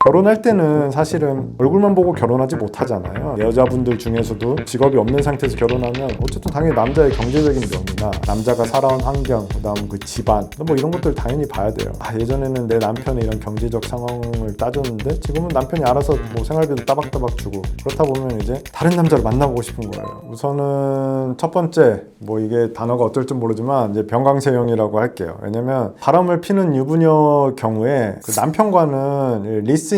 결혼할 때는 사실은 얼굴만 보고 결혼하지 못하잖아요. 여자분들 중에서도 직업이 없는 상태에서 결혼하면 어쨌든 당연히 남자의 경제적인 면이나 남자가 살아온 환경, 그다음 그 집안 뭐 이런 것들 당연히 봐야 돼요. 예전에는 내 남편의 이런 경제적 상황을 따졌는데 지금은 남편이 알아서 뭐 생활비도 따박따박 주고, 그렇다 보면 이제 다른 남자를 만나보고 싶은 거예요. 우선은 첫 번째, 뭐 이게 단어가 어떨지 모르지만 이제 병광세형이라고 할게요. 왜냐면 바람을 피는 유부녀 경우에 그 남편과는 리스인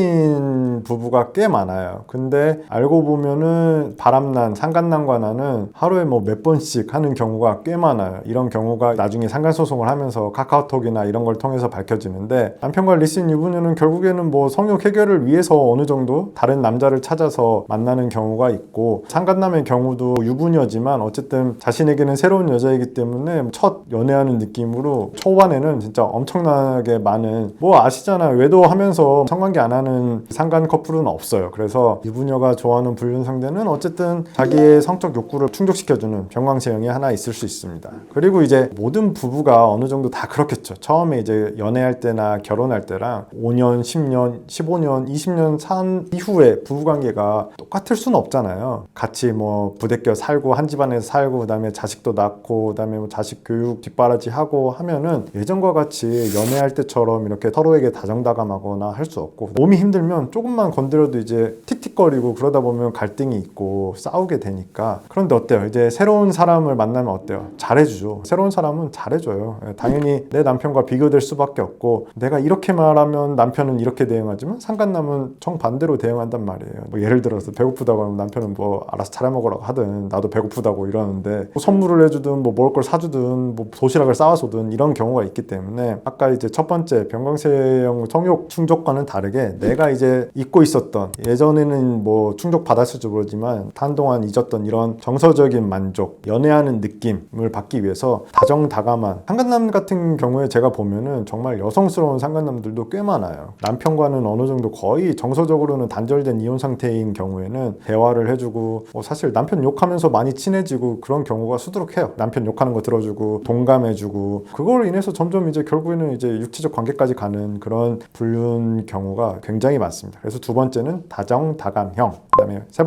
부부가 꽤 많아요. 근데 알고 보면은 바람난 상간남과 나는 하루에 뭐 몇 번씩 하는 경우가 꽤 많아요. 이런 경우가 나중에 상간소송을 하면서 카카오톡이나 이런 걸 통해서 밝혀지는데, 남편과 리스인 유부녀는 결국에는 뭐 성욕 해결을 위해서 어느 정도 다른 남자를 찾아서 만나는 경우가 있고, 상간남의 경우도 유부녀지만 어쨌든 자신에게는 새로운 여자이기 때문에 첫 연애하는 느낌으로 초반에는 진짜 엄청나게 많은, 뭐 아시잖아요, 외도하면서 성관계 안 하는 상간 커플은 없어요. 그래서 유부녀가 좋아하는 불륜 상대는 어쨌든 자기의 성적 욕구를 충족시켜주는 병광세형이 하나 있을 수 있습니다. 그리고 이제 모든 부부가 어느 정도 다 그렇겠죠. 처음에 이제 연애할 때나 결혼할 때랑 5년, 10년, 15년, 20년 산 이후에 부부관계가 똑같을 수는 없잖아요. 같이 뭐 부대껴 살고 한 집안에서 살고 그다음에 자식도 낳고 그다음에 뭐 자식 교육 뒷바라지 하고 하면은 예전과 같이 연애할 때처럼 이렇게 서로에게 다정다감하거나 할 수 없고, 몸이 힘들면 조금만 건드려도 이제 틱틱거리고 그러다 보면 갈등이 있고 싸우게 되니까. 그런데 어때요? 이제 새로운 사람을 만나면 어때요? 잘해주죠. 새로운 사람은 잘해줘요. 당연히 내 남편과 비교될 수밖에 없고, 내가 이렇게 말하면 남편은 이렇게 대응하지만 상간남은 정반대로 대응한단 말이에요. 뭐 예를 들어서 배고프다고 하면 남편은 뭐 알아서 차려 먹으라고 하든 나도 배고프다고 이러는데, 뭐 선물을 해주든 뭐 먹을 걸 사주든 뭐 도시락을 싸와서든 이런 경우가 있기 때문에, 아까 이제 첫 번째 병광세형 성욕 충족과는 다르게 내가 이제 잊고 있었던, 예전에는 뭐 충족 받았을지 모르지만 한동안 잊었던 이런 정서적인 만족, 연애하는 느낌을 받기 위해서 다정다감한 상간남 같은 경우에 제가 보면은 정말 여성스러운 상간남들도 꽤 많아요. 남편과는 어느 정도 거의 정서적으로는 단절된 이혼 상태인 경우에는 대화를 해주고, 사실 남편 욕하면서 많이 친해지고 그런 경우가 수두룩해요. 남편 욕하는 거 들어주고 동감해주고, 그걸로 인해서 점점 이제 결국에는 이제 육체적 관계까지 가는 그런 불륜 경우가 굉장히 많습니다. 그래서 두 번째는 다정다감형. 그다음에 세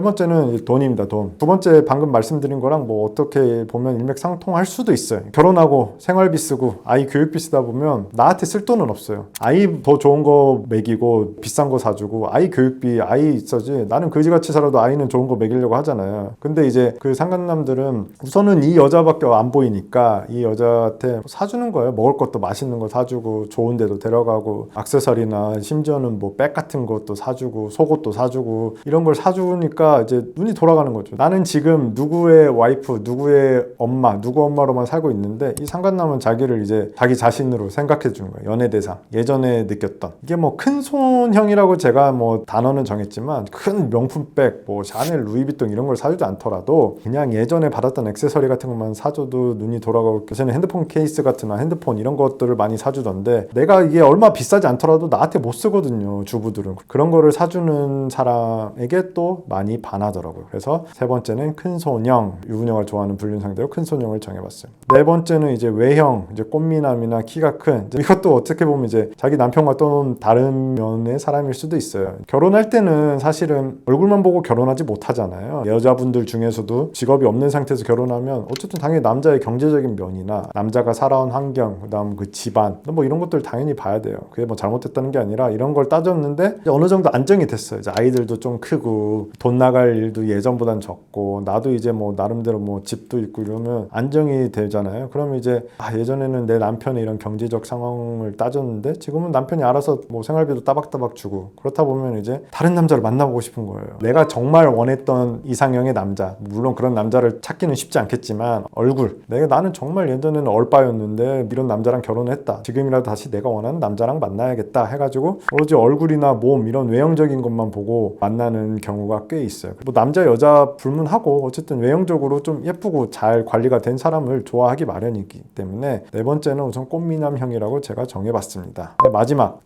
번째는 돈입니다. 돈. 두 번째 방금 말씀드린 거랑 뭐 어떻게 보면 일맥상통할 수도 있어요. 결혼하고 생활비 쓰고 아이 교육비 쓰다 보면 나한테 쓸 돈은 없어요. 아이 더 좋은 거 먹이고 비싼 거 사주고 아이 교육비 아이 있어지, 나는 그지같이 살아도 아이는 좋은 거 먹이려고 하잖아요. 근데 이제 그 상간남들은 우선은 이 여자밖에 안 보이니까 이 여자한테 사주는 거예요. 먹을 것도 맛있는 거 사주고 좋은 데도 데려가고 액세서리나 심지어는 뭐 백 같은 것도 사주고 속옷도 사주고 이런 걸 사주니까 이제 눈이 돌아가는 거죠. 나는 지금 누구의 와이프, 누구의 엄마, 누구 엄마로만 살고 있는데 이 상간남은 자기를 이제 자기 자신으로 생각해 주는 거예요. 연애 대상. 예전에 느꼈던. 이게 뭐 큰손형이라고 제가 뭐 단어는 정했지만 큰 명품백, 뭐 샤넬, 루이비통 이런 걸 사주지 않더라도 그냥 예전에 받았던 액세서리 같은 것만 사줘도 눈이 돌아가고, 요새는 핸드폰 케이스 같은 핸드폰 이런 것들을 많이 사주던데, 내가 이게 얼마 비싸지 않더라도 나한테 못 쓰거든요. 주부들은. 그런 거를 사주는 사람에게 또 많이 반하더라고요. 그래서 세 번째는 큰손형, 유부녀가 좋아하는 불륜 상대로 큰손형을 정해봤어요. 네 번째는 이제 외형, 이제 꽃미남이나 키가 큰, 이것도 어떻게 보면 이제 자기 남편과 또 다른 면의 사람일 수도 있어요. 결혼할 때는 사실은 얼굴만 보고 결혼하지 못하잖아요. 여자분들 중에서도 직업이 없는 상태에서 결혼하면 어쨌든 당연히 남자의 경제적인 면이나 남자가 살아온 환경, 그다음 그 집안 뭐 이런 것들 당연히 봐야 돼요. 그게 뭐 잘못됐다는 게 아니라 이런 걸 따졌는데 어느 정도 안정이 됐어요. 이제 아이들도 좀 크고 돈 나갈 일도 예전보단 적고, 나도 이제 뭐 나름대로 뭐 집도 있고 이러면 안정이 되잖아요. 그러면 이제 예전에는 내 남편의 이런 경제적 상황을 따졌는데 지금은 남편이 알아서 뭐 생활비도 따박따박 주고, 그렇다 보면 이제 다른 남자를 만나보고 싶은 거예요. 내가 정말 원했던 이상형의 남자, 물론 그런 남자를 찾기는 쉽지 않겠지만 얼굴, 나는 정말 예전에는 얼빠였는데 이런 남자랑 결혼했다, 지금이라도 다시 내가 원하는 남자랑 만나야겠다 해가지고 오로지 얼굴이나 몸 이런 외형적인 것만 보고 만나는 만나는 경우가 꽤 있어요. 뭐 남자 여자 불문하고 어쨌든 외형적으로 좀 예쁘고 잘 관리가 된 사람을 좋아하기 마련이기 때문에 네 번째는 우선 꽃미남형이라고 제가 정해봤습니다. 네,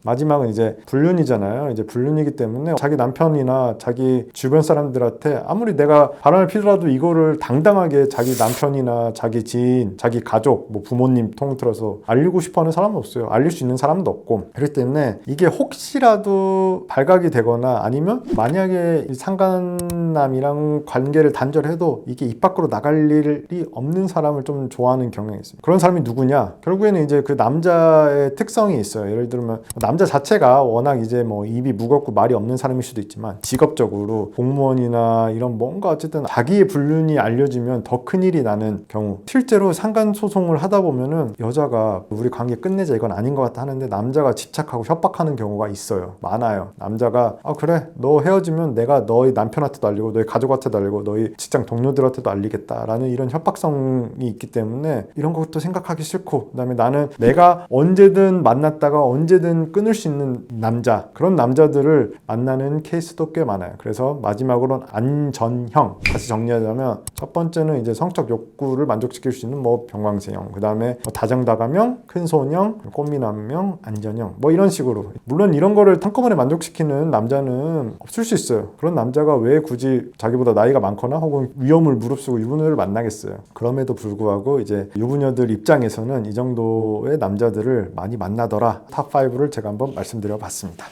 마지막은 이제 불륜이잖아요. 이제 불륜이기 때문에 자기 남편이나 자기 주변 사람들한테 아무리 내가 바람을 피더라도 이거를 당당하게 자기 남편이나 자기 지인, 자기 가족, 뭐 부모님 통틀어서 알리고 싶어하는 사람은 없어요. 알릴 수 있는 사람도 없고. 그렇기 때문에 이게 혹시라도 발각이 되거나 아니면 만약에 이 상간남이랑 관계를 단절해도 이게 입 밖으로 나갈 일이 없는 사람을 좀 좋아하는 경향이 있습니다. 그런 사람이 누구냐? 결국에는 이제 그 남자의 특성이 있어요. 예를 들면 남자 자체가 워낙 이제 뭐 입이 무겁고 말이 없는 사람일 수도 있지만 직업적으로 공무원이나 이런 뭔가 어쨌든 자기의 불륜이 알려지면 더 큰일이 나는 경우, 실제로 상간소송을 하다 보면은 여자가 우리 관계 끝내자 이건 아닌 것 같다 하는데 남자가 집착하고 협박하는 경우가 있어요. 많아요. 남자가 그래 너 헤어지면 내가 너희 남편한테도 알리고 너희 가족한테도 알리고 너희 직장 동료들한테도 알리겠다라는 이런 협박성이 있기 때문에 이런 것도 생각하기 싫고, 그다음에 나는 내가 언제든 만났다가 언제든 끊을 수 있는 남자, 그런 남자들을 만나는 케이스도 꽤 많아요. 그래서 마지막으로는 안전형, 다시 정리하자면 첫 번째는 이제 성적 욕구를 만족시킬 수 있는 뭐 병광세형, 그 다음에 뭐 다정다감형, 큰손형, 꽃미남형, 안전형, 뭐 이런 식으로. 물론 이런 거를 한꺼번에 만족시키는 남자는 없을 수 있어요. 그런 남자가 왜 굳이 자기보다 나이가 많거나 혹은 위험을 무릅쓰고 유부녀를 만나겠어요. 그럼에도 불구하고 이제 유부녀들 입장에서는 이 정도의 남자들을 많이 만나더라. 탑5를 제가 한번 말씀드려 봤습니다.